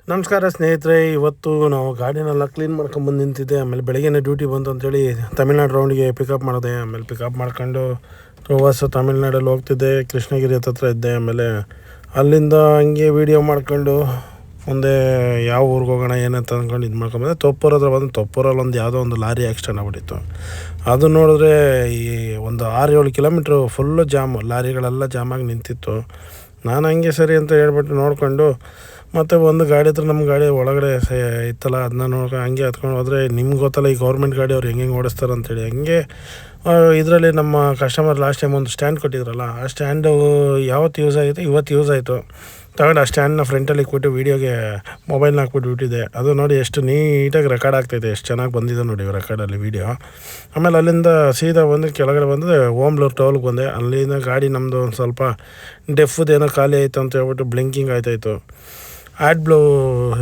ನಮಸ್ಕಾರ ಸ್ನೇಹಿತರೆ, ಇವತ್ತು ನಾವು ಗಾಡಿನೆಲ್ಲ ಕ್ಲೀನ್ ಮಾಡ್ಕೊಂಬಂದು ನಿಂತಿದ್ದೆ. ಆಮೇಲೆ ಬೆಳಗ್ಗೆನೇ ಡ್ಯೂಟಿ ಬಂತು ಅಂತೇಳಿ ತಮಿಳ್ನಾಡು ರೌಂಡಿಗೆ ಪಿಕಪ್ ಮಾಡಿದೆ. ಆಮೇಲೆ ಪಿಕಪ್ ಮಾಡ್ಕೊಂಡು ಪ್ರವಾಸ ತಮಿಳ್ನಾಡಲ್ಲಿ ಹೋಗ್ತಿದ್ದೆ. ಕೃಷ್ಣಗಿರಿ ಹತ್ರ ಇದ್ದೆ. ಆಮೇಲೆ ಅಲ್ಲಿಂದ ಹಂಗೆ ವೀಡಿಯೋ ಮಾಡ್ಕೊಂಡು ಮುಂದೆ ಯಾವ ಊರಿಗೆ ಹೋಗೋಣ ಏನಂತ ಅಂದ್ಕೊಂಡು ಇದು ಮಾಡ್ಕೊಂಬಂದೆ. ತೊಪ್ಪೂರ ಹತ್ರ ಬಂದು ತೊಪ್ಪೂರಲ್ಲಿ ಯಾವುದೋ ಒಂದು ಲಾರಿ ಆಕ್ಸಿಡೆಂಟ್ ಆಗ್ಬಿಟ್ಟಿತ್ತು. ಅದು ನೋಡಿದ್ರೆ ಈ ಒಂದು 6-7 ಕಿಲೋಮೀಟ್ರು ಫುಲ್ಲು ಜಾಮು, ಲಾರಿಗಳೆಲ್ಲ ಜಾಮಾಗಿ ನಿಂತಿತ್ತು. ನಾನು ಹಂಗೆ ಸರಿ ಅಂತ ಹೇಳ್ಬಿಟ್ಟು ನೋಡಿಕೊಂಡು ಮತ್ತು ಒಂದು ಗಾಡಿ ಹತ್ರ ನಮ್ಮ ಗಾಡಿ ಒಳಗಡೆ ಇತ್ತಲ್ಲ, ಅದನ್ನ ನೋಡ್ಕೊಂಡು ಹಂಗೆ ಹತ್ಕೊಂಡು ಹೋದರೆ, ನಿಮ್ಗೆ ಗೊತ್ತಲ್ಲ ಈ ಗೌರ್ಮೆಂಟ್ ಗಾಡಿ ಅವ್ರು ಹೆಂಗೆ ಓಡಿಸ್ತಾರೆ ಅಂತೇಳಿ. ಹಂಗೆ ಇದರಲ್ಲಿ ನಮ್ಮ ಕಸ್ಟಮರ್ ಲಾಸ್ಟ್ ಟೈಮ್ ಒಂದು ಸ್ಟ್ಯಾಂಡ್ ಕೊಟ್ಟಿದ್ರಲ್ಲ, ಆ ಸ್ಟ್ಯಾಂಡು ಯಾವತ್ತು ಯೂಸ್ ಆಯಿತು, ಇವತ್ತು ಯೂಸ್ ಆಯಿತು. ತಗೊಂಡು ಆ ಸ್ಟ್ಯಾಂಡ್ನ ಫ್ರಂಟಲ್ಲಿ ಇಕ್ಬಿಟ್ಟು ವೀಡಿಯೋಗೆ ಮೊಬೈಲ್ನ ಹಾಕ್ಬಿಟ್ಟು ಬಿಟ್ಟಿದ್ದೆ. ಅದು ನೋಡಿ ಎಷ್ಟು ನೀಟಾಗಿ ರೆಕಾರ್ಡ್ ಆಗ್ತಾಯಿದೆ, ಎಷ್ಟು ಚೆನ್ನಾಗಿ ಬಂದಿದೆ ನೋಡಿ ರೆಕಾರ್ಡಲ್ಲಿ ವೀಡಿಯೋ. ಆಮೇಲೆ ಅಲ್ಲಿಂದ ಸೀದಾ ಬಂದು ಕೆಳಗಡೆ ಬಂದರೆ ಓಮ್ಲೂರು ಟೋಲ್ಗೆ ಬಂದೆ. ಅಲ್ಲಿಂದ ಗಾಡಿ ನಮ್ಮದು ಒಂದು ಸ್ವಲ್ಪ ಡೆಫ್ದೇನೋ ಖಾಲಿ ಆಯಿತು ಅಂತ ಹೇಳ್ಬಿಟ್ಟು ಬ್ಲಿಂಕಿಂಗ್ ಆಯ್ತಾಯಿತ್ತು. ಆ್ಯಡ್ ಬ್ಲೂ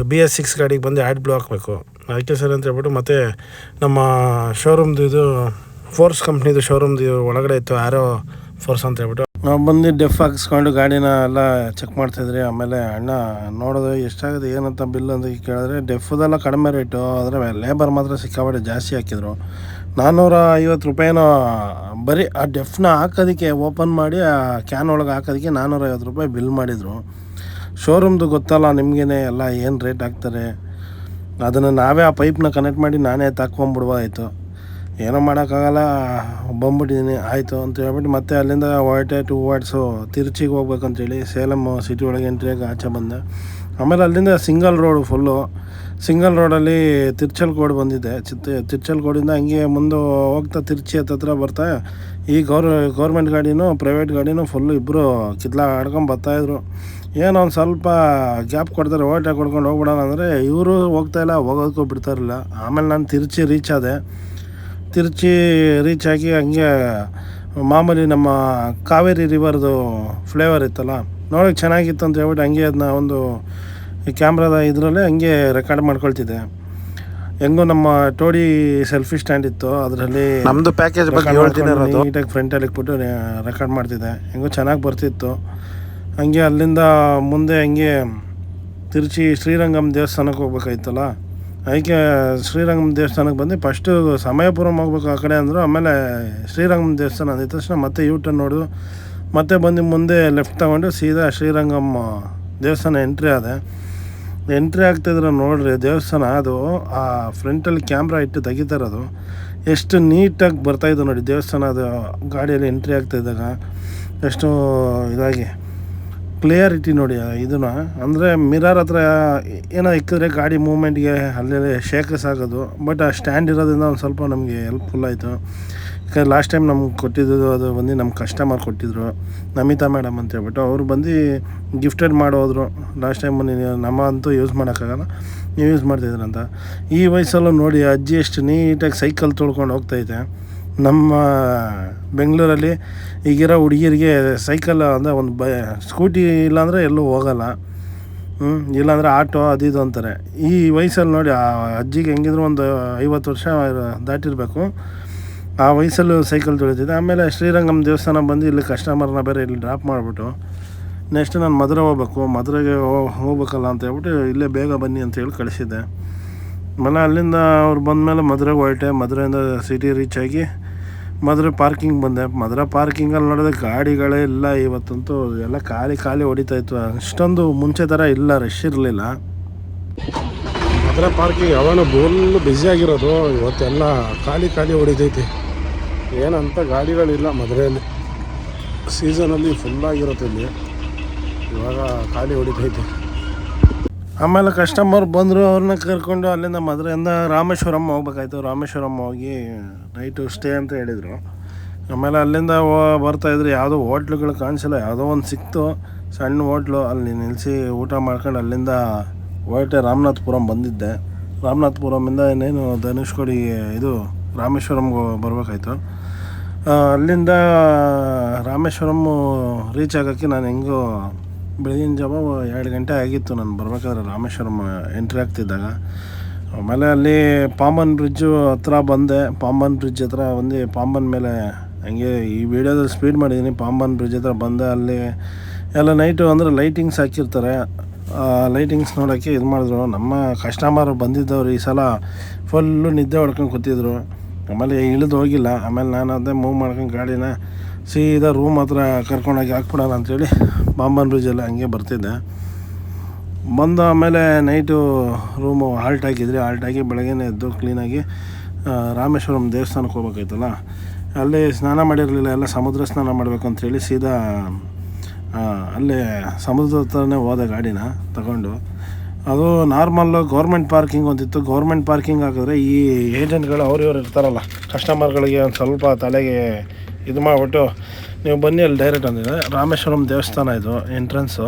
BS6 ಗಾಡಿಗೆ ಬಂದು ಆ್ಯಡ್ ಬ್ಲೂ ಹಾಕಬೇಕು. ಅದಕ್ಕೆ ಸರಿ ಅಂತ ಹೇಳ್ಬಿಟ್ಟು ಮತ್ತು ನಮ್ಮ ಶೋರೂಮ್ದು ಇದು ಫೋರ್ಸ್ ಕಂಪ್ನಿದು ಶೋರೂಮ್ದು ಒಳಗಡೆ ಇತ್ತು, ಆ್ಯರೋ ಫೋರ್ಸ್ ಅಂತ ಹೇಳ್ಬಿಟ್ಟು ನಾವು ಬಂದು ಡೆಫ್ ಹಾಕಿಸ್ಕೊಂಡು ಗಾಡಿನ ಎಲ್ಲ ಚೆಕ್ ಮಾಡ್ತಾಯಿದ್ರಿ. ಆಮೇಲೆ ಅಣ್ಣ ನೋಡೋದು ಎಷ್ಟಾಗುತ್ತೆ ಏನಂತ ಬಿಲ್ ಅಂತ ಕೇಳಿದ್ರೆ, ಡೆಫ್ದೆಲ್ಲ ಕಡಿಮೆ ರೇಟು, ಆದರೆ ಲೇಬರ್ ಮಾತ್ರ ಸಿಕ್ಕಾಪಟ್ಟೆ ಜಾಸ್ತಿ ಹಾಕಿದ್ರು. 450 ರೂಪಾಯಿನೋ ಬರೀ ಆ ಡೆಫ್ನ ಹಾಕೋದಕ್ಕೆ, ಓಪನ್ ಮಾಡಿ ಆ ಕ್ಯಾನ್ ಒಳಗೆ ಹಾಕೋದಕ್ಕೆ 450 ರೂಪಾಯಿ ಬಿಲ್ ಮಾಡಿದರು. ಶೋರೂಮ್ದು ಗೊತ್ತಲ್ಲ ನಿಮಗೇ ಎಲ್ಲ ಏನು ರೇಟ್ ಹಾಕ್ತಾರೆ. ಅದನ್ನು ನಾವೇ ಆ ಪೈಪ್ನ ಕನೆಕ್ಟ್ ಮಾಡಿ ನಾನೇ ತಾಕೊಂಬಿಡ್ಬೋದಾಯಿತು. ಏನೋ ಮಾಡೋಕ್ಕಾಗಲ್ಲ, ಬಂದ್ಬಿಟ್ಟಿದ್ದೀನಿ ಆಯಿತು ಅಂತ ಹೇಳ್ಬಿಟ್ಟು ಮತ್ತೆ ಅಲ್ಲಿಂದ ಹೊರಟೆ ಟುವರ್ಡ್ಸು ತಿರುಚಿಗೆ ಹೋಗ್ಬೇಕಂತೇಳಿ ಸೇಲಮ್ ಸಿಟಿ ಒಳಗೆ ಎಂಟ್ರಿಯಾಗಿ ಆಚೆ ಬಂದೆ. ಆಮೇಲೆ ಅಲ್ಲಿಂದ ಸಿಂಗಲ್ ಸಿಂಗಲ್ ರೋಡಲ್ಲಿ ತಿರ್ಚಲ್ಕೋಡ್ ಬಂದಿದ್ದೆ. ತಿರ್ಚಲ್ಕೋಡಿಂದ ಹಂಗೆ ಮುಂದೆ ಹೋಗ್ತಾ ತಿರುಚಿ ಹತ್ರ ಬರ್ತಾ ಈ ಗೌರ್ಮೆಂಟ್ ಗಾಡಿನೂ ಪ್ರೈವೇಟ್ ಗಾಡಿನೂ ಫುಲ್ಲು ಇಬ್ಬರು ಆಡ್ಕೊಂಡು ಬರ್ತಾಯಿದ್ರು. ಏನೋ ಒಂದು ಸ್ವಲ್ಪ ಗ್ಯಾಪ್ ಕೊಡ್ತಾರೆ, ಓವರ್ಟೇಕ್ ಕೊಡ್ಕೊಂಡು ಹೋಗ್ಬಿಡೋಣ ಅಂದರೆ ಇವರು ಹೋಗ್ತಾಯಿಲ್ಲ, ಹೋಗೋದಕ್ಕೂ ಬಿಡ್ತಾಯಿರಲಿಲ್ಲ. ಆಮೇಲೆ ನಾನು ತಿರುಚಿ ರೀಚ್ ಆಗಿ ಹಂಗೆ ಮಾಮೂಲಿ ನಮ್ಮ ಕಾವೇರಿ ರಿವರ್ದು ಫ್ಲೇವರ್ ಇತ್ತಲ್ಲ, ನೋಡೋಕ್ಕೆ ಚೆನ್ನಾಗಿತ್ತು ಅಂತ ಹೇಳ್ಬಿಟ್ಟು ಹಂಗೆ ಅದನ್ನ ಒಂದು ಕ್ಯಾಮ್ರಾದ ಇದರಲ್ಲೇ ಹಂಗೆ ರೆಕಾರ್ಡ್ ಮಾಡ್ಕೊಳ್ತಿದ್ದೆ. ಹೆಂಗೋ ನಮ್ಮ ಟೋಡಿ ಸೆಲ್ಫಿ ಸ್ಟ್ಯಾಂಡ್ ಇತ್ತು, ಅದರಲ್ಲಿ ನಮ್ಮದು ಪ್ಯಾಕೇಜ್ ನೀಟಾಗಿ ಫ್ರಂಟಲ್ಲಿ ಇಟ್ಬಿಟ್ಟು ರೆಕಾರ್ಡ್ ಮಾಡ್ತಿದ್ದೆ. ಹೆಂಗೋ ಚೆನ್ನಾಗಿ ಬರ್ತಿತ್ತು. ಹಂಗೆ ಅಲ್ಲಿಂದ ಮುಂದೆ ಹಂಗೆ ತಿರುಚಿ ಶ್ರೀರಂಗಂ ದೇವಸ್ಥಾನಕ್ಕೆ ಹೋಗ್ಬೇಕಾಯ್ತಲ್ಲ, ಅದಕ್ಕೆ ಶ್ರೀರಂಗಂ ದೇವಸ್ಥಾನಕ್ಕೆ ಬಂದು ಫಸ್ಟು ಸಮಯಪುರಂ ಹೋಗ್ಬೇಕು ಆ ಕಡೆ ಅಂದರು. ಆಮೇಲೆ ಶ್ರೀರಂಗಂ ದೇವಸ್ಥಾನ ಅಂದಿದ ತಕ್ಷಣ ಮತ್ತೆ ಯೂಟರ್ನ್ ನೋಡು, ಮತ್ತೆ ಬಂದು ಮುಂದೆ ಲೆಫ್ಟ್ ತಗೊಂಡು ಸೀದಾ ಶ್ರೀರಂಗಂ ದೇವಸ್ಥಾನ ಎಂಟ್ರಿ ಆಗ್ತಾಯಿದ್ರೆ ನೋಡ್ರಿ ದೇವಸ್ಥಾನ. ಅದು ಆ ಫ್ರಂಟಲ್ಲಿ ಕ್ಯಾಮ್ರಾ ಇಟ್ಟು ತೆಗಿತಾರದು ಎಷ್ಟು ನೀಟಾಗಿ ಬರ್ತಾಯಿದ್ದು ನೋಡಿ ದೇವಸ್ಥಾನ. ಅದು ಗಾಡಿಯಲ್ಲಿ ಎಂಟ್ರಿ ಆಗ್ತಾಯಿದ್ದಾಗ ಎಷ್ಟು ಇದಾಗಿ ಕ್ಲಿಯರಿಟಿ ನೋಡಿ ಇದನ್ನು. ಅಂದರೆ ಮಿರರ್ ಹತ್ರ ಏನೋ ಇಕ್ಕಿದ್ರೆ ಗಾಡಿ ಮೂಮೆಂಟ್ಗೆ ಅಲ್ಲೇ ಶೇಕಸ್ ಆಗೋದು. ಬಟ್ ಆ ಸ್ಟ್ಯಾಂಡ್ ಇರೋದ್ರಿಂದ ಒಂದು ಸ್ವಲ್ಪ ನಮಗೆ ಹೆಲ್ಪ್ಫುಲ್ ಆಯಿತು. ಯಾಕಂದರೆ ಲಾಸ್ಟ್ ಟೈಮ್ ನಮ್ಗೆ ಕೊಟ್ಟಿದ್ದು ಅದು ಬಂದು ನಮ್ಮ ಕಸ್ಟಮರ್ ಕೊಟ್ಟಿದ್ದರು, ನಮಿತಾ ಮೇಡಮ್ ಅಂತ ಹೇಳ್ಬಿಟ್ಟು. ಅವರು ಬಂದು ಗಿಫ್ಟೆಡ್ ಮಾಡೋದ್ರು. ಲಾಸ್ಟ್ ಟೈಮ್ ನಮ್ಮ ಅಂತೂ ಯೂಸ್ ಮಾಡೋಕ್ಕಾಗಲ್ಲ, ನೀವು ಯೂಸ್ ಮಾಡ್ತಿದ್ರಂತ. ಈ ವಯಸ್ಸಲ್ಲೂ ನೋಡಿ ಅಜ್ಜಿ ಎಷ್ಟು ನೀಟಾಗಿ ಸೈಕಲ್ ತೊಳ್ಕೊಂಡು ಹೋಗ್ತೈತೆ. ನಮ್ಮ ಬೆಂಗಳೂರಲ್ಲಿ ಈಗಿರೋ ಹುಡುಗಿರಿಗೆ ಸೈಕಲ್ ಅಂದರೆ ಒಂದು ಸ್ಕೂಟಿ ಇಲ್ಲಾಂದರೆ ಎಲ್ಲೂ ಹೋಗಲ್ಲ, ಇಲ್ಲಾಂದರೆ ಆಟೋ ಅದು ಇದು ಅಂತಾರೆ. ಈ ವಯಸ್ಸಲ್ಲಿ ನೋಡಿ ಆ ಅಜ್ಜಿಗೆ ಹೆಂಗಿದ್ರು ಒಂದು 50 ವರ್ಷ ದಾಟಿರಬೇಕು, ಆ ವಯಸ್ಸಲ್ಲೂ ಸೈಕಲ್ ತೊಳಿತಿದ್ದೆ. ಆಮೇಲೆ ಶ್ರೀರಂಗಂ ದೇವಸ್ಥಾನ ಬಂದು ಇಲ್ಲಿ ಕಸ್ಟಮರ್ನ ಬೇರೆ ಇಲ್ಲಿ ಡ್ರಾಪ್ ಮಾಡಿಬಿಟ್ಟು ನೆಕ್ಸ್ಟ್ ನಾನು ಮಧುರೆಗೆ ಹೋಗ್ಬೇಕಲ್ಲ ಅಂತ ಹೇಳ್ಬಿಟ್ಟು ಇಲ್ಲೇ ಬೇಗ ಬನ್ನಿ ಅಂತ ಹೇಳಿ ಕಳಿಸಿದ್ದೆ. ಆಮೇಲೆ ಅಲ್ಲಿಂದ ಅವ್ರು ಬಂದಮೇಲೆ ಮಧುರೆಗೆ ಹೊರಟೆ. ಮಧುರೆಯಿಂದ ಸಿಟಿ ರೀಚ್ ಆಗಿ ಮಧುರೆ ಪಾರ್ಕಿಂಗ್ ಬಂದೆ. ಮಧುರೆ ಪಾರ್ಕಿಂಗಲ್ಲಿ ನೋಡಿದ್ರೆ ಗಾಡಿಗಳೇ ಇಲ್ಲ, ಇವತ್ತಂತೂ ಎಲ್ಲ ಖಾಲಿ ಹೊಡಿತಾಯಿತ್ತು. ಅಷ್ಟೊಂದು ಮುಂಚೆ ಥರ ಇಲ್ಲ, ರಶ್ ಇರಲಿಲ್ಲ. ಮಧುರೆ ಪಾರ್ಕಿಂಗ್ ಯಾವಾಗ ಫುಲ್ ಬ್ಯುಸಿಯಾಗಿರೋದು, ಇವತ್ತೆಲ್ಲ ಖಾಲಿ ಹೊಡಿತೈತಿ. ಏನಂತ ಗಾಡಿಗಳಿಲ್ಲ ಮಧುರೆಯಲ್ಲಿ. ಸೀಸನಲ್ಲಿ ಫುಲ್ಲಾಗಿರುತ್ತೆ ಇಲ್ಲಿ, ಇವಾಗ ಖಾಲಿ ಹೊಡಿತೈತಿ. ಆಮೇಲೆ ಕಸ್ಟಮರ್ ಬಂದರು, ಅವ್ರನ್ನ ಕರ್ಕೊಂಡು ಅಲ್ಲಿಂದ ಮಧುರೆಯಿಂದ ರಾಮೇಶ್ವರಂ ಹೋಗ್ಬೇಕಾಯ್ತು. ರಾಮೇಶ್ವರಂ ಹೋಗಿ ನೈಟು ಸ್ಟೇ ಅಂತ ಹೇಳಿದರು. ಆಮೇಲೆ ಅಲ್ಲಿಂದ ಬರ್ತಾಯಿದ್ರು, ಯಾವುದೋ ಹೋಟ್ಲುಗಳು ಕಾಣಿಸಿಲ್ಲ, ಯಾವುದೋ ಒಂದು ಸಿಕ್ತು ಸಣ್ಣ ಹೋಟ್ಲು, ಅಲ್ಲಿ ನಿಲ್ಲಿಸಿ ಊಟ ಮಾಡ್ಕೊಂಡು ಅಲ್ಲಿಂದ ಹೊರಟೆ ರಾಮನಾಥಪುರಂ ಬಂದಿದ್ದೆ. ರಾಮನಾಥಪುರಮಿಂದ ಇನ್ನೇನು ಧನುಷ್ಕೋಡಿ ಇದು ರಾಮೇಶ್ವರಂಗೆ ಬರಬೇಕಾಯ್ತು. ಅಲ್ಲಿಂದ ರಾಮೇಶ್ವರಂ ರೀಚ್ ಆಗೋಕ್ಕೆ ನಾನು ಹೆಂಗೋ ಬೆಳಗಿನ ಜಾವ 2 ಗಂಟೆ ಆಗಿತ್ತು ನಾನು ಬರಬೇಕಾದ್ರೆ ರಾಮೇಶ್ವರಂ ಎಂಟ್ರಿ ಆಗ್ತಿದ್ದಾಗ. ಆಮೇಲೆ ಅಲ್ಲಿ ಪಾಂಬನ್ ಬ್ರಿಡ್ಜು ಹತ್ರ ಬಂದೆ. ಪಾಂಬನ್ ಬ್ರಿಡ್ಜ್ ಹತ್ರ ಬಂದು ಪಾಂಬನ್ ಮೇಲೆ ಹಂಗೆ ಈ ವಿಡಿಯೋದಲ್ಲಿ ಸ್ಪೀಡ್ ಮಾಡಿದ್ದೀನಿ. ಪಾಂಬನ್ ಬ್ರಿಡ್ಜ್ ಹತ್ರ ಬಂದೆ. ಅಲ್ಲಿ ಎಲ್ಲ ನೈಟು ಅಂದರೆ ಲೈಟಿಂಗ್ಸ್ ಹಾಕಿರ್ತಾರೆ, ಲೈಟಿಂಗ್ಸ್ ನೋಡೋಕ್ಕೆ ಇದು ಮಾಡಿದ್ರು. ನಮ್ಮ ಕಸ್ಟಮರ್ ಬಂದಿದ್ದವ್ರು ಈ ಸಲ ಫುಲ್ಲು ನಿದ್ದೆ ಹೊಡ್ಕೊಂಡು ಕೂತಿದ್ರು. ಆಮೇಲೆ ಇಳಿದು ಹೋಗಿಲ್ಲ. ಆಮೇಲೆ ನಾನು ಅದೇ ಮೂವ್ ಮಾಡ್ಕೊಂಡು ಗಾಡಿನ ಸೀದಾ ರೂಮ್ ಹತ್ರ ಕರ್ಕೊಂಡೋಗಿ ಹಾಕ್ಬಿಡೋಣ ಅಂಥೇಳಿ ಬಾಂಬನ್ ಬ್ರಿಡ್ಜಲ್ಲಿ ಹಂಗೆ ಬರ್ತಿದ್ದೆ. ಬಂದು ಆಮೇಲೆ ನೈಟು ರೂಮು ಹಾಲ್ಟ್ ಹಾಕಿ ಬೆಳಗ್ಗೆನೇ ಎದ್ದು ಕ್ಲೀನಾಗಿ ರಾಮೇಶ್ವರಂ ದೇವಸ್ಥಾನಕ್ಕೆ ಹೋಗ್ಬೇಕಾಯ್ತಲ್ಲ, ಅಲ್ಲೇ ಸ್ನಾನ ಮಾಡಿರಲಿಲ್ಲ, ಎಲ್ಲ ಸಮುದ್ರ ಸ್ನಾನ ಮಾಡಬೇಕು ಅಂಥೇಳಿ ಸೀದಾ ಅಲ್ಲೇ ಸಮುದ್ರದ ಹತ್ರನೇ ಹೋದೆ ಗಾಡಿನ ತಗೊಂಡು. ಅದು ನಾರ್ಮಲ್ಲು ಗೌರ್ಮೆಂಟ್ ಪಾರ್ಕಿಂಗ್ ಒಂದಿತ್ತು. ಗೌರ್ಮೆಂಟ್ ಪಾರ್ಕಿಂಗ್ ಹಾಕಿದ್ರೆ ಈ ಏಜೆಂಟ್ಗಳು ಇವ್ರು ಇರ್ತಾರಲ್ಲ, ಕಸ್ಟಮರ್ಗಳಿಗೆ ಒಂದು ಸ್ವಲ್ಪ ತಲೆಗೆ ಇದು ಮಾಡಿಬಿಟ್ಟು ನೀವು ಬನ್ನಿ ಅಲ್ಲಿ ಡೈರೆಕ್ಟ್ ಅಂದಿದೆ. ರಾಮೇಶ್ವರಂ ದೇವಸ್ಥಾನ ಇದು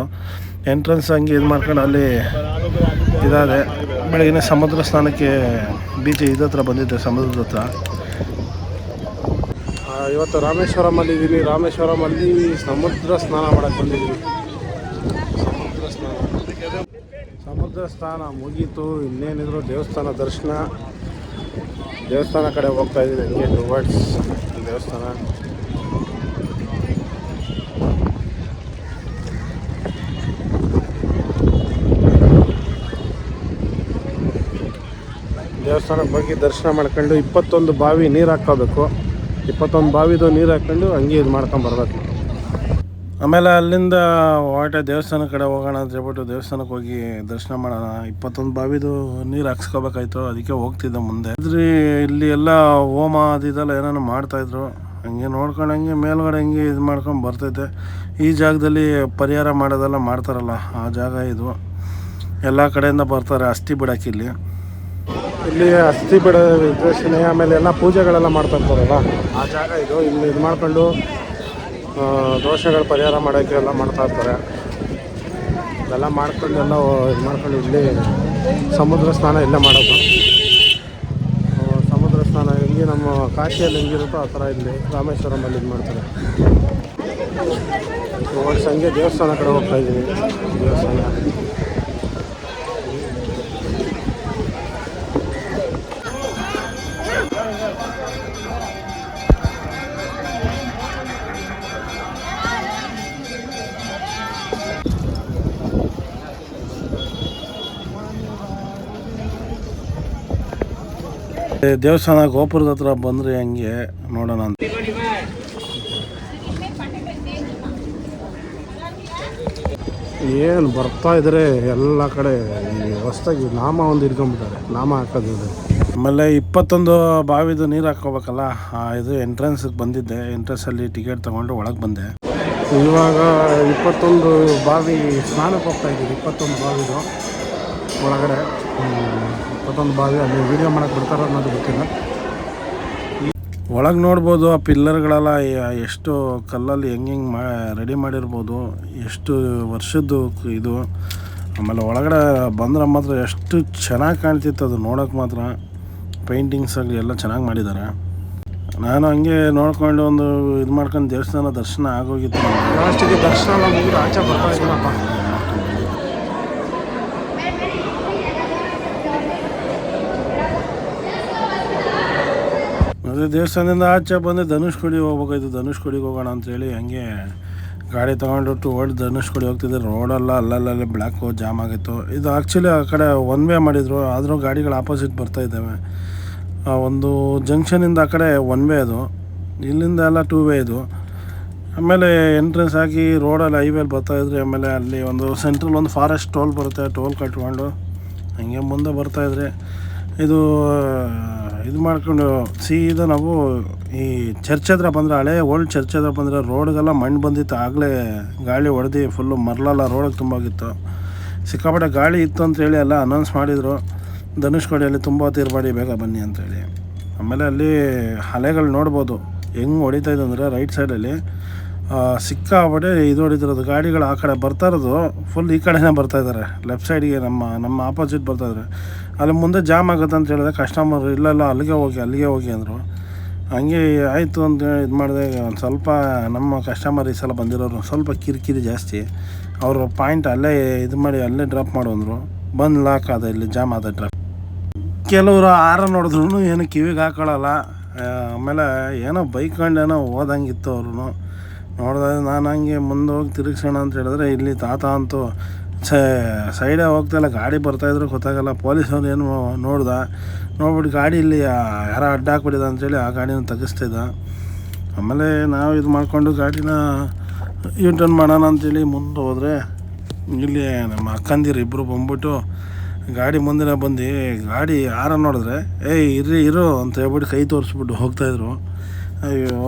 ಎಂಟ್ರೆನ್ಸ್ ಹಂಗೆ ಇದು ಮಾಡ್ಕೊಂಡು ಅಲ್ಲಿ ಇದಾದೆ. ಬೆಳಗಿನ ಸಮುದ್ರ ಸ್ನಾನಕ್ಕೆ ಬೀಚ್ ಹತ್ರ ಬಂದಿದ್ದೆ, ಸಮುದ್ರದ ಹತ್ರ. ಇವತ್ತು ರಾಮೇಶ್ವರಮಲ್ಲಿ ಇದ್ದೀನಿ. ರಾಮೇಶ್ವರಮಲ್ಲಿ ಸಮುದ್ರ ಸ್ನಾನ ಮಾಡೋಕ್ಕೆ ಬಂದಿದ್ದೀನಿ. ಸಮುದ್ರ ಸ್ನಾನ ಮುಗೀತು. ಇನ್ನೇನಿದ್ರು ದೇವಸ್ಥಾನ ದರ್ಶನ. ದೇವಸ್ಥಾನ ಕಡೆ ಹೋಗ್ತಾ ಇದ್ದೀನಿ, ಹಂಗೆ ಟುವರ್ಡ್ಸ್ ದೇವಸ್ಥಾನ. ದೇವಸ್ಥಾನಕ್ಕೆ ಹೋಗಿ ದರ್ಶನ ಮಾಡ್ಕೊಂಡು 21 ಬಾವಿ ನೀರು ಹಾಕ್ಕೋಬೇಕು. 21 ಬಾವಿದು ನೀರು ಹಾಕ್ಕೊಂಡು ಹಂಗೆ ಇದು ಮಾಡ್ಕೊಂಬರ್ಬೇಕು. ಆಮೇಲೆ ಅಲ್ಲಿಂದ ಹೊರಟೆ ದೇವಸ್ಥಾನ ಕಡೆ ಹೋಗೋಣ ಅಂತ ಹೇಳ್ಬಿಟ್ಟು ದೇವಸ್ಥಾನಕ್ಕೆ ಹೋಗಿ ದರ್ಶನ ಮಾಡೋಣ. 21 ಬಾವಿದು ನೀರು ಹಾಕ್ಸ್ಕೋಬೇಕಾಯ್ತು, ಅದಕ್ಕೆ ಹೋಗ್ತಿದ್ದೆ ಮುಂದೆ. ಇಲ್ಲಿ ಎಲ್ಲ ಹೋಮ ಅದಿದೆಲ್ಲ ಏನೇನೋ ಮಾಡ್ತಾಯಿದ್ರು. ಹಂಗೆ ನೋಡ್ಕೊಂಡು ಹಂಗೆ ಮೇಲ್ಗಡೆ ಹಂಗೆ ಇದು ಮಾಡ್ಕೊಂಡು ಬರ್ತೈತೆ. ಈ ಜಾಗದಲ್ಲಿ ಪರಿಹಾರ ಮಾಡೋದೆಲ್ಲ ಮಾಡ್ತಾರಲ್ಲ, ಆ ಜಾಗ ಇದು. ಎಲ್ಲ ಕಡೆಯಿಂದ ಬರ್ತಾರೆ ಅಸ್ಥಿ ಬಿಡೋಕೆ. ಇಲ್ಲಿ ಅಸ್ಥಿ ಬಿಡೋ ವಿಶ್ಲೇಷಣೆ, ಆಮೇಲೆ ಎಲ್ಲ ಪೂಜೆಗಳೆಲ್ಲ ಮಾಡ್ತಾ ಇರ್ತಾರಲ್ಲ, ಆ ಜಾಗ ಇದು. ಇಲ್ಲಿ ಇದು ಮಾಡ್ಕೊಂಡು ದೋಷಗಳ ಪರಿಹಾರ ಮಾಡೋಕ್ಕೆ ಎಲ್ಲ ಮಾಡ್ತಾ ಇರ್ತಾರೆ. ಇದೆಲ್ಲ ಮಾಡ್ಕೊಂಡು ಎಲ್ಲ ಇದು ಮಾಡ್ಕೊಂಡು ಇಲ್ಲಿ ಸಮುದ್ರ ಸ್ನಾನ ಇಲ್ಲೇ ಮಾಡೋದು. ಸಮುದ್ರ ಸ್ನಾನ ಹೆಂಗೆ ನಮ್ಮ ಕಾಶಿಯಲ್ಲಿ ಹೆಂಗಿರುತ್ತೋ ಆ ಥರ ಇಲ್ಲಿ ರಾಮೇಶ್ವರಮಲ್ಲಿ ಇದು ಮಾಡ್ತಾರೆ. ಹಂಗೆ ದೇವಸ್ಥಾನ ಕಡೆ ಹೋಗ್ತಾ ಇದ್ದೀನಿ. ದೇವಸ್ಥಾನ ದೇವಸ್ಥಾನ ಗೋಪುರದ ಹತ್ರ ಬಂದರೆ ಹಂಗೆ ನೋಡೋಣ ಅಂತ. ಏನು ಬರ್ತಾ ಇದ್ರೆ ಎಲ್ಲ ಕಡೆ ಹೊಸ್ದಾಗಿ ನಾಮ ಒಂದು ಇಟ್ಕೊಂಡ್ಬಿಟ್ಟಾರೆ, ನಾಮ ಹಾಕೋದು. ಆಮೇಲೆ 21 ಬಾವಿದು ನೀರು ಹಾಕ್ಕೋಬೇಕಲ್ಲ, ಇದು ಎಂಟ್ರೆನ್ಸಿಗೆ ಬಂದಿದ್ದೆ. ಎಂಟ್ರೆನ್ಸಲ್ಲಿ ಟಿಕೆಟ್ ತೊಗೊಂಡು ಒಳಗೆ ಬಂದೆ. ಇವಾಗ 21 ಬಾವಿ ಸ್ನಾನಕ್ಕೆ ಹೋಗ್ತಾ ಇದ್ದೀವಿ. 21 ಬಾವಿದು ಒಳಗಡೆ 21 ಬಾವಿ. ಅಲ್ಲಿ ವೀಡಿಯೋ ಮಾಡೋಕ್ಕೆ ಬಿಡ್ತಾರೋ ಅನ್ನೋದು ಗೊತ್ತಿಲ್ಲ. ಒಳಗೆ ನೋಡ್ಬೋದು ಆ ಪಿಲ್ಲರ್ಗಳೆಲ್ಲ ಎಷ್ಟು ಕಲ್ಲಲ್ಲಿ ಹೆಂಗೆ ರೆಡಿ ಮಾಡಿರ್ಬೋದು, ಎಷ್ಟು ವರ್ಷದ್ದು ಇದು. ಆಮೇಲೆ ಒಳಗಡೆ ಬಂದ್ರೆ ಮಾತ್ರ ಎಷ್ಟು ಚೆನ್ನಾಗಿ ಕಾಣ್ತಿತ್ತು ಅದು ನೋಡೋಕೆ ಮಾತ್ರ. ಪೇಂಟಿಂಗ್ಸ್ ಆಗಲಿ ಎಲ್ಲ ಚೆನ್ನಾಗಿ ಮಾಡಿದ್ದಾರೆ. ನಾನು ಹಂಗೆ ನೋಡ್ಕೊಂಡು ಒಂದು ಇದು ಮಾಡ್ಕೊಂಡು ದೇವಸ್ಥಾನ ದರ್ಶನ ಆಗೋಗಿತ್ತು. ಲಾಸ್ಟಿಗೆ ದರ್ಶನ ಎಲ್ಲ ಮುಗಿದು ಆಚೆ ಬರ್ತಾ ಇದ್ದೀನಪ್ಪ. ಅದೇ ದೇವಸ್ಥಾನದಿಂದ ಆಚೆ ಬಂದು ಧನುಷ್ಕೋಡಿ ಹೋಗ್ಬೇಕಾಯ್ತು. ಧನುಷ್ಕೋಡಿಗೆ ಹೋಗೋಣ ಅಂಥೇಳಿ ಹಂಗೆ ಗಾಡಿ ತೊಗೊಂಡು ಧನುಷ್ಕೋಡಿ ಹೋಗ್ತಿದ್ದೆ. ರೋಡೆಲ್ಲ ಅಲ್ಲಲ್ಲೇ ಬ್ಲ್ಯಾಕು ಜಾಮ್ ಆಗಿತ್ತು. ಇದು ಆ್ಯಕ್ಚುಲಿ ಆ ಕಡೆ ಒನ್ ವೇ ಮಾಡಿದರು, ಆದರೂ ಗಾಡಿಗಳು ಆಪೋಸಿಟ್ ಬರ್ತಾಯಿದ್ದಾವೆ. ಒಂದು ಜಂಕ್ಷನಿಂದ ಆ ಕಡೆ ಒನ್ ವೇ ಅದು, ಇಲ್ಲಿಂದ ಎಲ್ಲ 2 ವೇ ಇದು. ಆಮೇಲೆ ಎಂಟ್ರೆನ್ಸ್ ಹಾಕಿ ರೋಡಲ್ಲಿ ಹೈವೇಲಿ ಬರ್ತಾಯಿದ್ರಿ. ಆಮೇಲೆ ಅಲ್ಲಿ ಒಂದು ಸೆಂಟ್ರಲ್ ಒಂದು ಫಾರೆಸ್ಟ್ ಟೋಲ್ ಬರುತ್ತೆ, ಟೋಲ್ ಕಟ್ಕೊಂಡು ಹಂಗೆ ಮುಂದೆ ಬರ್ತಾಯಿದ್ರಿ. ಇದು ಮಾಡ್ಕೊಂಡು ಸೀದಾ ನಾವು ಈ ಚರ್ಚ್ ಹತ್ರ ಬಂದರೆ, ಹಳೆ ಓಲ್ಡ್ ಚರ್ಚ್ ಹತ್ರ ಬಂದರೆ ರೋಡ್ಗೆಲ್ಲ ಮಣ್ಣು ಬಂದಿತ್ತು. ಆಗಲೇ ಗಾಳಿ ಹೊಡೆದು ಫುಲ್ಲು ಮರಳೆಲ್ಲ ರೋಡಿಗೆ ತುಂಬೋಗಿತ್ತು. ಸಿಕ್ಕಾಪಟ್ಟೆ ಗಾಳಿ ಇತ್ತು ಅಂತೇಳಿ ಎಲ್ಲ ಅನೌನ್ಸ್ ಮಾಡಿದರು. ಧನುಷ್ಕೋಡಿಯಲ್ಲಿ ತುಂಬ ಹೊತ್ತು ಇರಬೇಡಿ, ಬೇಗ ಬನ್ನಿ ಅಂತೇಳಿ. ಆಮೇಲೆ ಅಲ್ಲಿ ಅಲೆಗಳು ನೋಡ್ಬೋದು ಹೆಂಗೆ ಹೊಡಿತಾಯಿದೆ ಅಂದರೆ, ರೈಟ್ ಸೈಡಲ್ಲಿ ಸಿಕ್ಕಾಪಟ್ಟೆ ಇದು ಹೊಡಿತಿರೋದು. ಗಾಡಿಗಳು ಆ ಕಡೆ ಬರ್ತಾ ಇರೋದು ಫುಲ್ ಈ ಕಡೆನೇ ಬರ್ತಾಯಿದ್ದಾರೆ, ಲೆಫ್ಟ್ ಸೈಡಿಗೆ ನಮ್ಮ ಆಪೋಸಿಟ್ ಬರ್ತಾಯಿದ್ದಾರೆ. ಅಲ್ಲಿ ಮುಂದೆ ಜಾಮ್ ಆಗುತ್ತೆ ಅಂತ ಹೇಳಿದೆ. ಕಸ್ಟಮರ್ ಇಲ್ಲೆಲ್ಲ ಅಲ್ಲಿಗೆ ಹೋಗಿ ಅಂದರು. ಹಂಗೆ ಆಯಿತು ಅಂತ ಇದು ಮಾಡಿದೆ. ಒಂದು ಸ್ವಲ್ಪ ನಮ್ಮ ಕಸ್ಟಮರ್ ಈ ಸಲ ಬಂದಿರೋರು ಸ್ವಲ್ಪ ಕಿರಿಕಿರಿ ಜಾಸ್ತಿ. ಅವರು ಪಾಯಿಂಟ್ ಅಲ್ಲೇ ಇದು ಮಾಡಿ ಅಲ್ಲೇ ಡ್ರಾಪ್ ಮಾಡು ಅಂದರು. ಬಂದು ಲಾಕ್ ಆದ, ಇಲ್ಲಿ ಜಾಮ್ ಆದ ಡ್ರಾಪ್. ಕೆಲವರು ನೋಡಿದ್ರು ಏನು ಕಿವಿಗೆ ಹಾಕೊಳ್ಳಲ್ಲ. ಆಮೇಲೆ ಏನೋ ಬೈಕೊಂಡೇನೋ ಹೋದಂಗಿತ್ತು ಅವ್ರು. ನೋಡಿದ್ರೆ ನಾನು ಹಂಗೆ ಮುಂದೆ ಹೋಗಿ ತಿರುಗಿಸೋಣ ಅಂತ ಹೇಳಿದ್ರೆ ಇಲ್ಲಿ ತಾತ ಅಂತೂ ಸೈಡೇ ಹೋಗ್ತಾಯಿಲ್ಲ, ಗಾಡಿ ಬರ್ತಾಯಿದ್ರು ಗೊತ್ತಾಗಲ್ಲ. ಪೊಲೀಸವ್ರು ಏನು ನೋಡ್ಬಿಟ್ಟು ಗಾಡಿ ಇಲ್ಲಿ ಯಾರೋ ಅಡ್ಡ ಹಾಕ್ಬಿಟ್ಟಿದ ಅಂತೇಳಿ ಆ ಗಾಡಿನ ತೆಗಿಸ್ತಿದ್ದ. ಆಮೇಲೆ ನಾವು ಇದು ಮಾಡಿಕೊಂಡು ಗಾಡಿನ ಯೂಟರ್ನ್ ಮಾಡೋಣ ಅಂತೇಳಿ ಮುಂದೆ ಹೋದರೆ ಇಲ್ಲಿ ನಮ್ಮ ಅಕ್ಕಂದಿರು ಇಬ್ಬರು ಬಂದ್ಬಿಟ್ಟು ಗಾಡಿ ಮುಂದಿನ ಬಂದು ಗಾಡಿ ಯಾರ ನೋಡಿದ್ರೆ ಇರು ಅಂತ ಹೇಳ್ಬಿಟ್ಟು ಕೈ ತೋರಿಸ್ಬಿಟ್ಟು ಹೋಗ್ತಾಯಿದ್ರು. ಅಯ್ಯೋ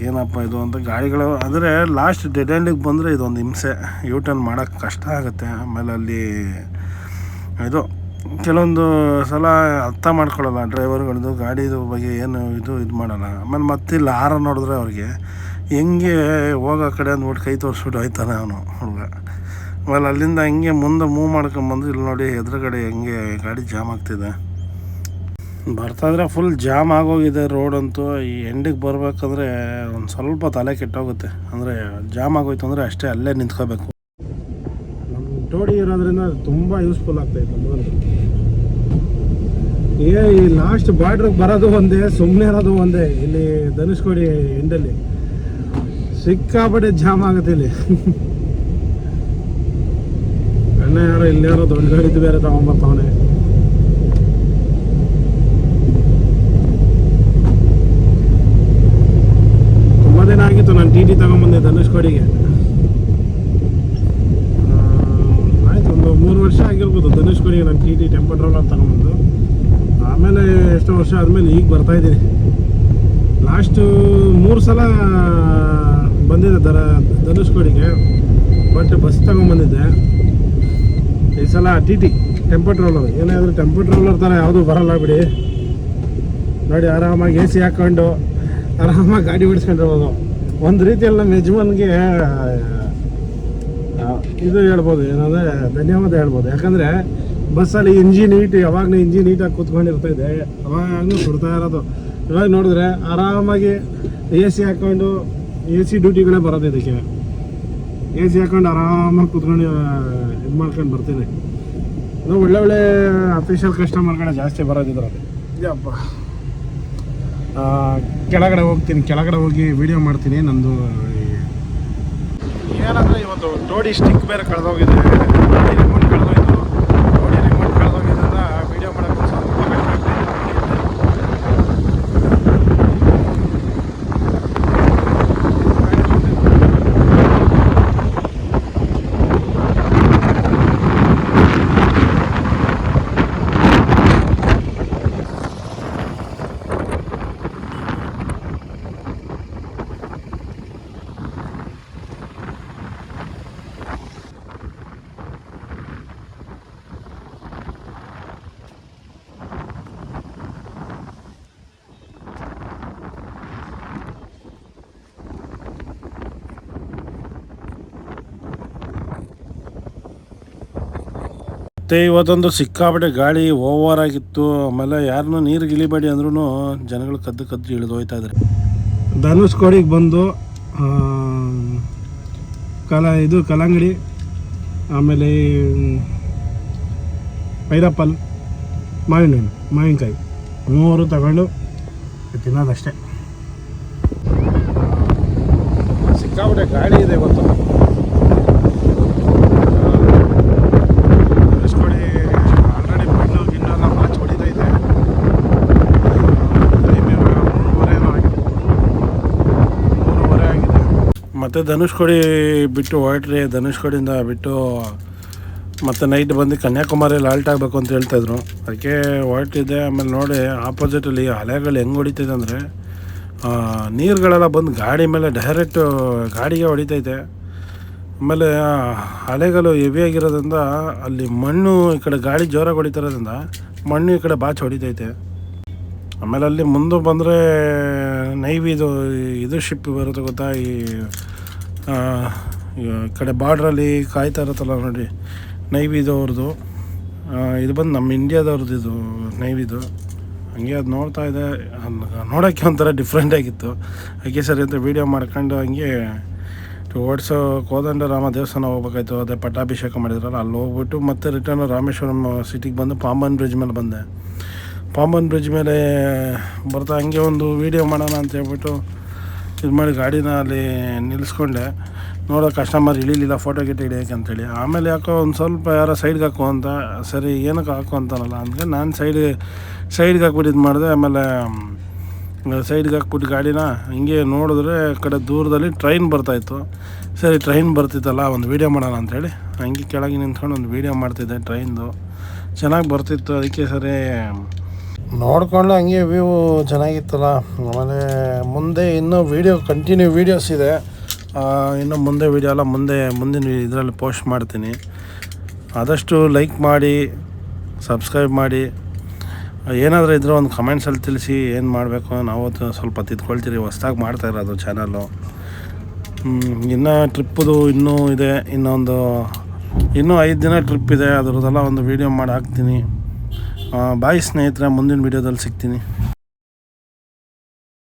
ಏನಪ್ಪ ಇದು ಅಂತ ಗಾಡಿಗಳು ಅಂದರೆ ಲಾಸ್ಟ್ ಡೆಡ್ ಎಂಡಿಗೆ ಬಂದರೆ ಇದೊಂದು ಹಿಂಸೆ, ಯೂಟರ್ನ್ ಮಾಡೋಕ್ಕೆ ಕಷ್ಟ ಆಗುತ್ತೆ. ಆಮೇಲೆ ಅಲ್ಲಿ ಇದು ಕೆಲವೊಂದು ಸಲ ಅರ್ಥ ಮಾಡ್ಕೊಳ್ಳಲ್ಲ ಡ್ರೈವರ್ಗಳದ್ದು, ಗಾಡಿದು ಬಗ್ಗೆ ಏನು ಇದು ಮಾಡಲ್ಲ. ಆಮೇಲೆ ಮತ್ತಿಲ್ಲ ಆರ ನೋಡಿದ್ರೆ ಅವ್ರಿಗೆ ಹೆಂಗೆ ಹೋಗೋ ಕಡೆ ಅಂದ್ಬಿಟ್ಟು ಕೈ ತೋರಿಸ್ಬಿಟ್ಟು ಹೋಯ್ತಾನೆ ಅವನು ಹುಡುಗ. ಆಮೇಲೆ ಅಲ್ಲಿಂದ ಹಂಗೆ ಮುಂದೆ ಮೂವ್ ಮಾಡ್ಕೊಂಬಂದು ಇಲ್ಲಿ ನೋಡಿ ಎದುರುಗಡೆ ಹೆಂಗೆ ಗಾಡಿ ಜಾಮ್ ಆಗ್ತಿದೆ. ಬರ್ತಾಯಿದ್ರೆ ಫುಲ್ ಜಾಮ್ ಆಗೋಗಿದೆ ರೋಡಂತೂ. ಈ ಎಂಡಿಗೆ ಬರಬೇಕಂದ್ರೆ ಒಂದು ಸ್ವಲ್ಪ ತಲೆ ಕೆಟ್ಟೋಗುತ್ತೆ. ಅಂದರೆ ಜಾಮ್ ಆಗೋಯ್ತು ಅಂದರೆ ಅಷ್ಟೇ, ಅಲ್ಲೇ ನಿಂತ್ಕೋಬೇಕು. ನಮ್ಮ ಟೋಡಿ ಇರೋದ್ರಿಂದ ತುಂಬ ಯೂಸ್ಫುಲ್ ಆಗ್ತಾಯಿತ್ತು ನಮಗಂತೂ. ಈ ಲಾಸ್ಟ್ ಬಾರ್ಡ್ರಿಗೆ ಬರೋದು ಒಂದೇ, ಸುಮ್ಮನೆ ಇರೋದು ಒಂದೇ. ಇಲ್ಲಿ ಧನುಷ್ಕೋಡಿ ಎಂಡಲ್ಲಿ ಸಿಕ್ಕಾಪಟ್ಟೆ ಜಾಮ್ ಆಗುತ್ತೆ ಇಲ್ಲಿ. ಅಣ್ಣ ಯಾರೋ ಇಲ್ಲಿ ಯಾರೋ ದೊಡ್ಡ ಗಾಡಿದ್ದು ಬೇರೆ ತಗೊಂಬರ್ತಾವನೆ. ತುಂಬ ದಿನ ಆಗಿತ್ತು ನಾನು ಟಿ ತಗೊಂಬಂದೆ ಧನುಷ್ಕೋಡಿಗೆ. ಆಯ್ತು ಒಂದು 3 ವರ್ಷ ಆಗಿರ್ಬೋದು ಧನುಷ್ಕೋಡಿಗೆ ನಾನು ಟಿ ಟೆಂಪೋ ಟ್ರಾವೆಲರ್ ತಗೊಂಬಂದು. ಆಮೇಲೆ ಎಷ್ಟೋ ವರ್ಷ ಆದಮೇಲೆ ಈಗ ಬರ್ತಾಯಿದ್ದೀನಿ. ಲಾಸ್ಟು 3 ಸಲ ಬಂದಿದ್ದೆ ಧನುಷ್ಕೋಡಿಗೆ, ಬಟ್ ಬಸ್ ತಗೊಂಬಂದಿದ್ದೆ. ಈ ಸಲ ಟಿ ಟೆಂಪೋ ಟ್ರಾವೆಲರ್. ಏನಾದರೂ ಟೆಂಪೋ ಟ್ರಾವೆಲರ್ ಥರ ಯಾವುದೂ ಬರಲ್ಲ ಬಿಡಿ. ನೋಡಿ ಆರಾಮಾಗಿ AC ಹಾಕ್ಕೊಂಡು ಆರಾಮಾಗಿ ಗಾಡಿ ಓಡಿಸ್ಕೊಂಡಿರ್ಬೋದು. ಒಂದು ರೀತಿಯಲ್ಲಿ ನಮ್ಮ ಯಜಮಾನ್ಗೆ ಇದು ಹೇಳ್ಬೋದು, ಏನಂದರೆ ಧನ್ಯವಾದ ಹೇಳ್ಬೋದು. ಯಾಕಂದರೆ ಬಸ್ಸಲ್ಲಿ ಇಂಜಿನ್ ಯಾವಾಗಲೂ ಇಂಜಿನ್ ನೀಟಾಗಿ ಕೂತ್ಕೊಂಡಿರ್ತಾಯಿದೆ, ಅವಾಗಲೂ ಸುಡ್ತಾ ಇರೋದು. ಇವಾಗ ನೋಡಿದ್ರೆ ಆರಾಮಾಗಿ AC ಹಾಕ್ಕೊಂಡು AC ಡ್ಯೂಟಿಗಳೇ ಬರೋದು. ಇದಕ್ಕೆ AC ಹಾಕ್ಕೊಂಡು ಆರಾಮಾಗಿ ಕೂತ್ಕೊಂಡು ಇದು ಮಾಡ್ಕೊಂಡು ಬರ್ತೀನಿ. ಅದು ಒಳ್ಳೆ ಅಫಿಷಿಯಲ್ ಕಸ್ಟಮರ್ಗಳೇ ಜಾಸ್ತಿ ಬರೋದಿದ್ರಲ್ಲಿ. ಯಪ್ಪ ಕೆಳಗಡೆ ಹೋಗ್ತೀನಿ, ಕೆಳಗಡೆ ಹೋಗಿ ವಿಡಿಯೋ ಮಾಡ್ತೀನಿ. ನಂದು ಏನಂದರೆ ಇವತ್ತು ಟೋಡಿ ಸ್ಟಿಕ್ ಬೇರೆ ಕಳೆದೋಗಿದೆ, ರಿಮೋಟ್ ಕಳೆದೋಯ್ತು. ಟೋಡಿ ರಿಮೋಟ್ ಕಳೆದೋಗಿದ್ದರಿಂದ ವಿಡಿಯೋ ಮಾಡೋಕ್ಕೆ ಸ್ವಲ್ಪ ಕಷ್ಟ ಆಗ್ತಿದೆ. ಮತ್ತು ಇವತ್ತೊಂದು ಸಿಕ್ಕಾಪಟ್ಟೆ ಗಾಳಿ ಓವರ್ ಆಗಿತ್ತು. ಆಮೇಲೆ ಯಾರನ್ನೂ ನೀರಿಗೆ ಇಳಿಬೇಡಿ ಅಂದ್ರೂ ಜನಗಳು ಕದ್ದು ಇಳಿದು ಹೋಯ್ತಾ ಇದ್ದಾರೆ. ಧನುಷ್ಕೋಡಿಗೆ ಬಂದು ಕಲ್ಲಂಗಡಿ, ಆಮೇಲೆ ಪೈನಾಪಲ್, ಮಾವಿನಕಾಯಿ 3 ತಗೊಂಡು ತಿನ್ನೋದಷ್ಟೇ. ಸಿಕ್ಕಾಪಟ್ಟೆ ಗಾಳಿ ಇದೆ ಇವತ್ತು. ಮತ್ತು ಧನುಷ್ಕೋಡಿ ಬಿಟ್ಟು ಹೊರಟ್ರಿ. ಧನುಷ್ಕೋಡಿಯಿಂದ ಬಿಟ್ಟು ಮತ್ತು ನೈಟ್ ಬಂದು ಕನ್ಯಾಕುಮಾರಿಯಲ್ಲಿ ಆಲ್ಟ್ ಆಗಬೇಕು ಅಂತ ಹೇಳ್ತಾಯಿದ್ರು. ಅದಕ್ಕೆ ಹೊರಟಿದ್ದೆ. ಆಮೇಲೆ ನೋಡಿ ಆಪೋಸಿಟಲ್ಲಿ ಅಲೆಗಳು ಹೆಂಗೆ ಹೊಡಿತೈತೆ ಅಂದರೆ ನೀರುಗಳೆಲ್ಲ ಬಂದು ಗಾಡಿ ಮೇಲೆ ಡೈರೆಕ್ಟು ಗಾಡಿಗೆ ಹೊಡಿತೈತೆ. ಆಮೇಲೆ ಅಲೆಗಳು ಹೆವಿಯಾಗಿರೋದ್ರಿಂದ ಅಲ್ಲಿ ಮಣ್ಣು ಈ ಕಡೆ ಗಾಡಿ ಜೋರಾಗಿ ಹೊಡಿತಿರೋದ್ರಿಂದ ಮಣ್ಣು ಈ ಕಡೆ ಬಾಚಿ ಹೊಡಿತೈತೆ. ಆಮೇಲೆ ಅಲ್ಲಿ ಮುಂದೆ ಬಂದರೆ ಇದು ಶಿಪ್ ಬರುತ್ತೆ ಗೊತ್ತಾ, ಈ ಕಡೆ ಬಾರ್ಡ್ರಲ್ಲಿ ಕಾಯ್ತಾ ಇರುತ್ತಲ್ಲ ನೋಡಿ, ನೈವಿದು ಅವ್ರದ್ದು. ಇದು ಬಂದು ನಮ್ಮ ಇಂಡಿಯಾದವ್ರದ್ದು ಇದು ನೈವಿದು. ಹಂಗೆ ಅದು ನೋಡ್ತಾ ಇದೆ, ನೋಡೋಕ್ಕೆ ಒಂಥರ ಡಿಫ್ರೆಂಟಾಗಿತ್ತು. ಅದಕ್ಕೆ ಸರಿ ಅಂತ ವೀಡಿಯೋ ಮಾಡ್ಕೊಂಡು ಹಂಗೆ ಟುವರ್ಡ್ಸು ಕೋದಂಡರಾಮ ದೇವಸ್ಥಾನ ಹೋಗ್ಬೇಕಾಯ್ತು. ಅದೇ ಪಟ್ಟಾಭಿಷೇಕ ಮಾಡಿದ್ರಲ್ಲ, ಅಲ್ಲಿ ಹೋಗ್ಬಿಟ್ಟು ಮತ್ತೆ ರಿಟರ್ನ್ ರಾಮೇಶ್ವರಂ ಸಿಟಿಗೆ ಬಂದು ಪಾಂಬನ್ ಬ್ರಿಡ್ಜ್ ಮೇಲೆ ಬಂದೆ. ಪಾಂಬನ್ ಬ್ರಿಡ್ಜ್ ಮೇಲೆ ಬರ್ತಾ ಹಂಗೆ ಒಂದು ವೀಡಿಯೋ ಮಾಡೋಣ ಅಂತ ಹೇಳ್ಬಿಟ್ಟು ಇದು ಮಾಡಿ ಗಾಡಿನ ಅಲ್ಲಿ ನಿಲ್ಲಿಸ್ಕೊಂಡೆ. ನೋಡೋ ಕಸ್ಟಮರ್ ಇಳಿಲಿಲ್ಲ ಫೋಟೋ ಗಿಟೋ ಹಿಡಿಯೋಕೆ ಅಂತೇಳಿ. ಆಮೇಲೆ ಯಾಕೋ ಒಂದು ಸ್ವಲ್ಪ ಯಾರೋ ಸೈಡ್ಗೆ ಹಾಕು ಅಂತ, ಸರಿ ಏನಕ್ಕೆ ಹಾಕು ಅಂತಾನಲ್ಲ ಅಂದರೆ ನಾನು ಸೈಡ್ಗೆ ಹಾಕ್ಬಿಟ್ಟು ಇದು ಮಾಡಿದೆ. ಆಮೇಲೆ ಸೈಡ್ಗೆ ಹಾಕ್ಬಿಟ್ಟು ಗಾಡಿನ ಹಿಂಗೆ ನೋಡಿದ್ರೆ ಕಡೆ ದೂರದಲ್ಲಿ ಟ್ರೈನ್ ಬರ್ತಾಯಿತ್ತು. ಸರಿ ಟ್ರೈನ್ ಬರ್ತಿತ್ತಲ್ಲ ಒಂದು ವೀಡಿಯೋ ಮಾಡೋಣ ಅಂಥೇಳಿ ಹಂಗೆ ಕೆಳಗೆ ನಿಂತ್ಕೊಂಡು ಒಂದು ವೀಡಿಯೋ ಮಾಡ್ತಿದ್ದೆ. ಟ್ರೈನ್ದು ಚೆನ್ನಾಗಿ ಬರ್ತಿತ್ತು, ಅದಕ್ಕೆ ಸರಿ ನೋಡಿಕೊಂಡು ಹಂಗೆ ವ್ಯೂ ಚೆನ್ನಾಗಿತ್ತಲ್ಲ. ಆಮೇಲೆ ಮುಂದೆ ಇನ್ನೂ ಕಂಟಿನ್ಯೂ ವೀಡಿಯೋಸ್ ಇದೆ. ಇನ್ನು ಮುಂದೆ ವೀಡಿಯೋ ಎಲ್ಲ ಮುಂದಿನ ಇದರಲ್ಲಿ ಪೋಸ್ಟ್ ಮಾಡ್ತೀನಿ. ಆದಷ್ಟು ಲೈಕ್ ಮಾಡಿ, ಸಬ್ಸ್ಕ್ರೈಬ್ ಮಾಡಿ, ಏನಾದರೂ ಇದ್ದರೆ ಒಂದು ಕಮೆಂಟ್ಸಲ್ಲಿ ತಿಳಿಸಿ. ಏನು ಮಾಡಬೇಕು ನಾವು ಸ್ವಲ್ಪ ತಿದ್ಕೊಳ್ತೀರಿ, ಹೊಸ್ದಾಗಿ ಮಾಡ್ತಾಯಿರೋದು ಚಾನಲ್ಲು. ಇನ್ನು ಟ್ರಿಪ್ಪದು ಇನ್ನೂ ಇದೆ, ಇನ್ನೂ 5 ದಿನ ಟ್ರಿಪ್ ಇದೆ. ಅದರದ್ದೆಲ್ಲ ಒಂದು ವೀಡಿಯೋ ಮಾಡಿ ಹಾಕ್ತೀನಿ. ಬಾಯ್ ಸ್ನೇಹಿತರೆ, ಮುಂದಿನ ವೀಡಿಯೋದಲ್ಲಿ ಸಿಗ್ತೀನಿ.